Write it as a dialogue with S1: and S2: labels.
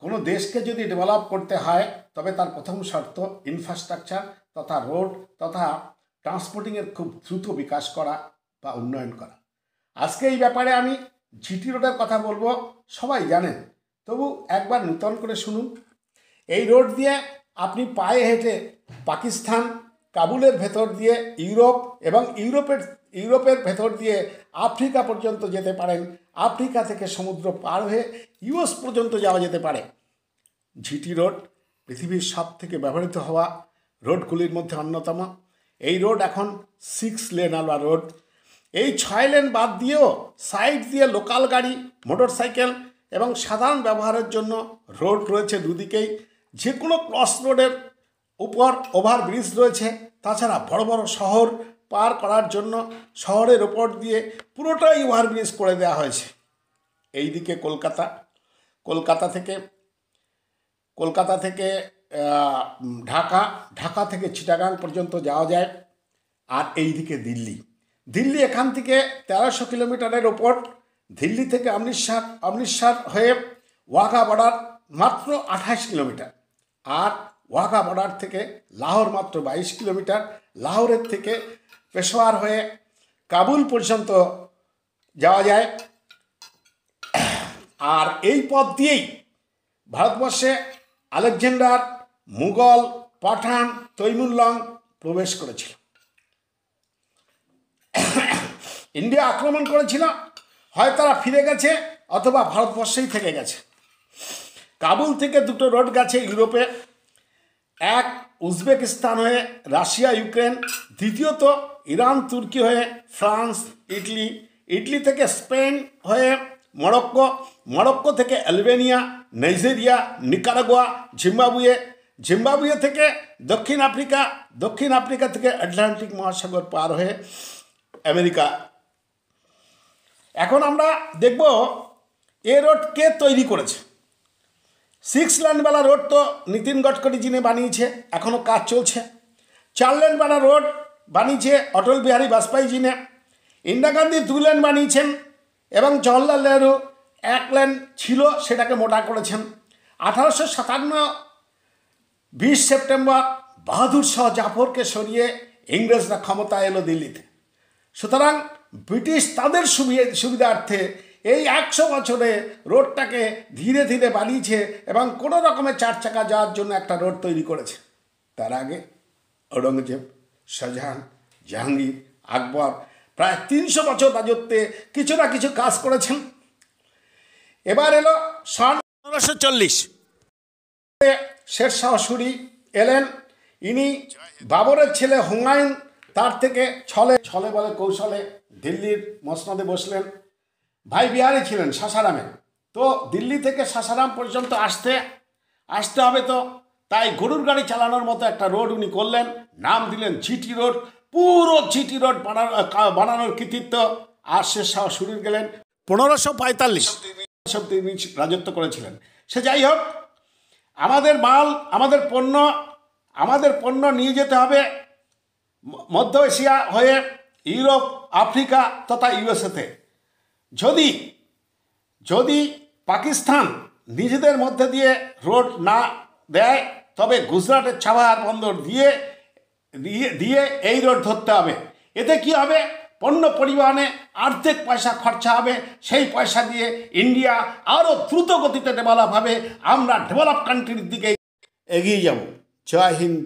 S1: কোনো দেশকে যদি ডেভেলপ করতে হয় তবে তার প্রথম শর্ত ইনফ্রাস্ট্রাকচার তথা রোড তথা ট্রান্সপোর্টিংয়ের খুব দ্রুত বিকাশ করা বা উন্নয়ন করা। আজকে এই ব্যাপারে আমি জিটি রোডের কথা বলবো, সবাই জানেন, তবু একবার নূতন করে শুনুন। এই রোড দিয়ে আপনি পায়ে হেঁটে পাকিস্তান, কাবুলের ভেতর দিয়ে ইউরোপ এবং ইউরোপের ভেতর দিয়ে আফ্রিকা পর্যন্ত যেতে পারেন। আফ্রিকা থেকে সমুদ্র পার হয়ে ইউএস পর্যন্ত যাওয়া যেতে পারে। জিটি রোড পৃথিবীর সব থেকে ব্যবহৃত হওয়া রোডগুলির মধ্যে অন্যতম। এই রোড এখন 6 লেনওয়ালা রোড। এই 6 লেন বাদ দিয়েও সাইড দিয়ে লোকাল গাড়ি, মোটরসাইকেল এবং সাধারণ ব্যবহারের জন্য রোড রয়েছে দুদিকেই। যে কোনো ক্রস রোডের উপর ওভারব্রিজ রয়েছে। তাছাড়া বড় বড় শহর পার করার জন্য শহরের ওপর দিয়ে পুরোটাই ওভারব্রিজ করে দেওয়া হয়েছে। এই দিকে কলকাতা থেকে ঢাকা থেকে চিটাগাং পর্যন্ত যাওয়া যায়। আর এই দিকে দিল্লি এখান থেকে 1300 কিলোমিটারের ওপর। দিল্লি থেকে অমৃতসর হয়ে ওয়াঘা বর্ডার মাত্র 28 কিলোমিটার। আর ওয়াঘা বর্ডার থেকে লাহোর মাত্র 22 কিলোমিটার। লাহোরের থেকে পেশোয়ার হয়ে কাবুল পর্যন্ত যাওয়া যায়। আর এই পথ দিয়েই ভারতবর্ষে আলেকজান্ডার, মুঘল, পাঠান, তৈমুরলং প্রবেশ করেছিল। ইন্ডিয়া আক্রমণ করেছিল, হয় তারা ফিরে গেছে অথবা ভারতবর্ষেই থেকে গেছে। কাবুল থেকে দুটো রোড গেছে ইউরোপে, এক উজবেকিস্তান হয়ে রাশিয়া ইউক্রেন, দ্বিতীয়ত ইরান তুর্কি হয়ে ফ্রান্স ইটালি, ইটালি থেকে স্পেন হয়ে মরক্কো থেকে আলবেনিয়া, নাইজেরিয়া, নিকারাগুয়া, জিম্বাবুয়ে থেকে দক্ষিণ আফ্রিকা থেকে আটলান্টিক মহাসাগর পার হয়ে আমেরিকা। এখন আমরা দেখব এ রোড কে তৈরি করেছে। 6 লেনওয়ালা রোড তো নীতিন গডকরি যিনি বানিয়েছে, এখনও কাজ চলছে। 4 লেনওয়ালা রোড বানিয়েছে অটল বিহারী বাজপেয়ী যিনি। ইন্দিরা গান্ধী 2 লেন বানিয়েছেন এবং জওহরলাল নেহরু 1 লেন ছিল, সেটাকে মোটা করেছেন। 1857 20 সেপ্টেম্বর বাহাদুর শাহ জাফরকে সরিয়ে ইংরেজরা ক্ষমতায় এলো দিল্লিতে। সুতরাং ব্রিটিশ তাদের সুবিধার্থে এই 100 বছরে রোডটাকে ধীরে ধীরে বানিয়েছে এবং কোনো রকমের 4 চাকা যাওয়ার জন্য একটা রোড তৈরি করেছে। তার আগে ঔরঙ্গজেব, শাহজাহান, জাহাঙ্গীর, আকবর প্রায় 300 বছর রাজত্বে কিছু না কিছু কাজ করেছেন। এবার এলো সন 1540, শেরশাহ সুরি এলেন। ইনি বাবরের ছেলে হুমায়ুন, তার থেকে ছলে বলে কৌশলে দিল্লির মসনদে বসলেন। ভাই বিহারি ছিলেন সাসারামে, তো দিল্লি থেকে সাসারাম পর্যন্ত আসতে হবে, তো তাই গরুর গাড়ি চালানোর মতো একটা রোড উনি করলেন, নাম দিলেন জিটি রোড। পুরো জিটি রোড বানানোর কৃতিত্ব আর শেরশাহ সুরির গেলেন। 1545 তিনি রাজত্ব করেছিলেন। সে যাই হোক, আমাদের পণ্য নিয়ে যেতে হবে মধ্য এশিয়া হয়ে ইউরোপ, আফ্রিকা তথা ইউএসএতে। যদি পাকিস্তান নিজেদের মধ্যে দিয়ে রোড না দেয় তবে গুজরাটের চাবাহার বন্দর দিয়ে এই রোড ধরতে হবে। এতে কি হবে, পণ্য পরিবহনে আর্থিক পয়সা খরচা হবে। সেই পয়সা দিয়ে ইন্ডিয়া আরও দ্রুত গতিতে ডেভেলপ হবে। আমরা ডেভেলপ কান্ট্রির দিকে এগিয়ে যাব। জয় হিন্দ,